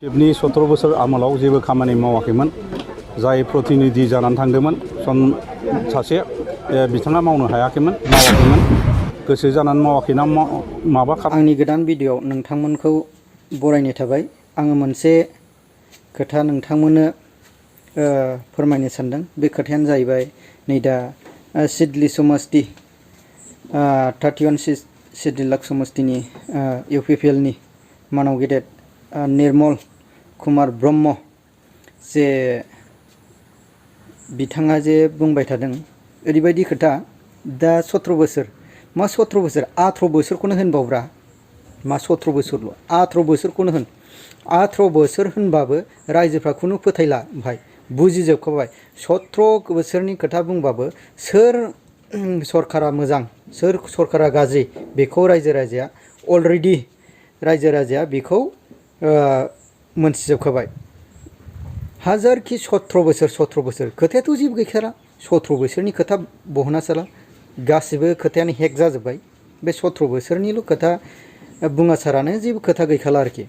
बेनि 17 बोसोर आमोलाव जेबो खामानि मावाखैमोन जाय प्रतिनिधि जानानै थांदोंमोन सासे बिथाङा मावनो हायाखैमोन मावाखैमोन गोसो जानानै मावाखैना माबा आंनि गोदान भिडिअ नोंथांमोनखौ बरायनाय थाबाय आङो मोनसे खोथा नोंथांमोननो फोरमायनो सानदों बे खोथायानो जाहैबाय नै दा सिडली समस्ति 31 सिडली समस्तिनि UPPL नि मानाव गेदेर निर्मल कुमार ब्रह्म जे बिथाङा जे बुंबाय थादों ओरैबायदि खोथा दा 17 बोसोर मा 17 बोसोर 18 बोसोरखौनो होनबावब्रा मा 17 बोसोरल' 18 बोसोरखौनो होन 18 बोसोर होनबाबो रायजोफ्रा खुनु फोथायला ओमफ्राय बुजिजोबखाबाय 17 बोसोरनि खोथा बुंबाबो सोर सरकारा मोजां सोर सरकारा गाज्रि बेखौ रायजो राजाया अलरेडि रायजो राजाया बेखौ मोनथिजोबखाबाय हाजारखि 17 बोसोर खोथायाथ' जेबो गैखाला 17 बोसोरनि खोथा बहना साला गासिबो खोथायानो हेक जाजोब्बाय बे 17 बोसोरनिल' खोथा बुङासारानो जेबो खोथा गैखाला आरोखि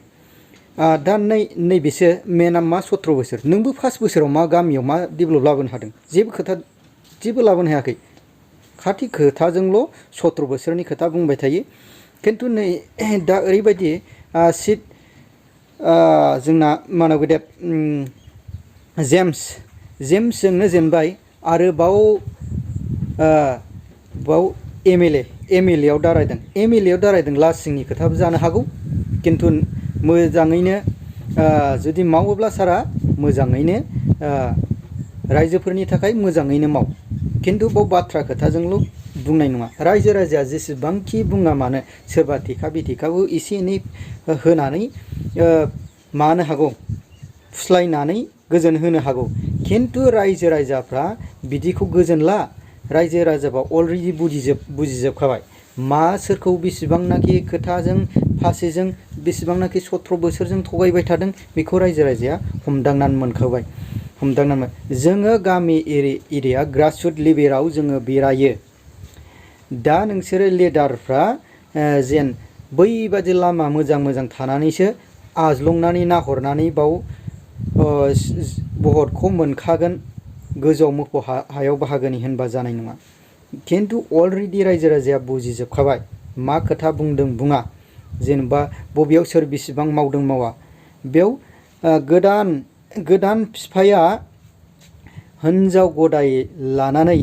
दा नैबेसो मेना मा 17 बोसोर नोंबो 5 बोसोराव मा गामियाव मा डेभेलप लाबोनो हादों जेबो लाबोनो हायाखै खाथि खोथाजोंल' 17 बोसोरनि खोथा बुंबाय थायो खिन्थु नै दा ओरैबायदि सिट जोंना मानाव गेदेर जेम्सजोंनो जेनबाय आरो बाव MLA आव दारायदों लासिंनि खोथाबो जानो हागौ खिन्थु मोजाङैनो जुदि मावोब्ला सारा मोजाङैनो रायजोफोरनि थाखाय मोजाङैनो माव खिन्थु बाव बाथ्रा खोथाजोंल' बुंनाय नङा रायजो राजाया जेसेबांखि बुङा मानो सोरबा थेखा बेथेखाबो एसे एनै होनानै मानो हागौ फुस्लायनानै गोजोन होनो हागौ खिन्थु रायजो राजाफ्रा बिदिखौ गोजोनला रायजो राजाफ्रा अलरेडि बुजिजोबखाबाय मा सोरखौ बेसेबांनाखि खोथाजों फासेजों बेसेबांनाखि 17 बोसोरजों थगायबाय थादों बेखौ रायजो राजाया हमदांनानै मोनखाबाय जोङो गामि एरिया ग्रासरुट लेभेलाव जोङो बेरायो दा नोंसोरो लिडारफ्रा जेन बैबादि लामा मोजां थानानैसो आज्लंनानै नाहरनानै बाव भटखौ मोनखागोन गोजौआव मोफौ हायाव बाहागोनि होनबा जानाय नङा खिन्थु अलरेडि रायजो राजाया बुजिजोबखाबाय मा खोथा बुंदों बुङा जेनेबा बबेयाव सोर बेसेबां मावदों मावा बेयाव गोदान फिफाया हिनजाव गदाय लानानै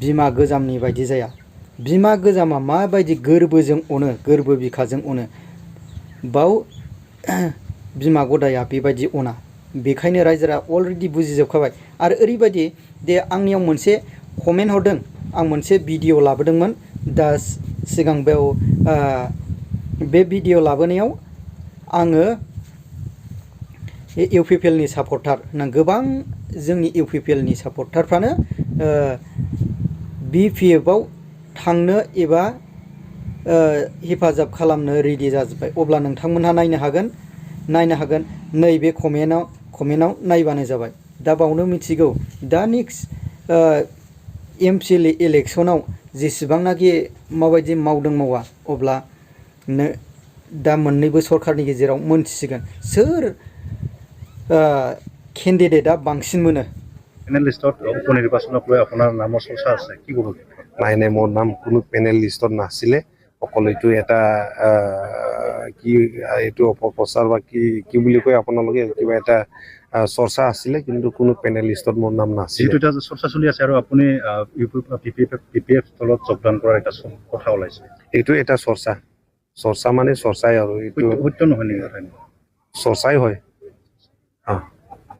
बिमा गोजामनि बायदि जाया बिमा गोजामा माबायदि गोरबोजों अनो गोरबो बिखाजों अनो बाव बिमा गदाया बेबायदि अना बेखायनो रायजोआ अलरेडि बुजिजोबखाबाय आरो ओरैबायदि दे आंनियाव मोनसे कमेन्ट हरदों आं मोनसे भिडिअ लाबोदोंमोन दा सिगां बेयाव बे भिडिअ लाबोनायाव आङो UPPL नि सापर्टार गोबां जोंनि UPPL नि सापर्टारफ्रानो BPF आव थांनो एबा हेफाजाब खालामनो रेडि जाजोब्बाय अब्ला नोंथांमोनहा नायनो हागोन नैबे कमेन्टआव नायबानो जाबाय दा बावनो मिथिगौ दा नेक्स्ट MCLA इलेक्सनाव जेसेबांनाखि माबायदि मावदों मावा अब्ला दा मोननैबो सरकारनि गेजेराव मोनथिसिगोन सोर কেন্ডিডেট বাংসিন মনে পেনেল লিষ্টত উপনিৰ্বাচনক লৈ আপোনাৰ নামৰ চৰ্চা আছে কি ক'ব নাই মোৰ নাম কোনো পেনেল লিষ্টত নাছিলে অকল এইটো এটা কি এইটো অপপ্ৰচাৰ বা কি বুলি কয় আপোনালোকে কিবা এটা চৰ্চা আছিলে কিন্তু কোনো পেনেল লিষ্টত মোৰ নাম নাছিল এইটো এটা চৰ্চা চলি আছে আৰু আপুনি PPF দলত যোগদান কৰাৰ এটা কথা ওলাইছে এইটো এটা চৰ্চা মানে চৰ্চাই আৰু এইটো সত্য নহয় নেকি চৰ্চাই হয়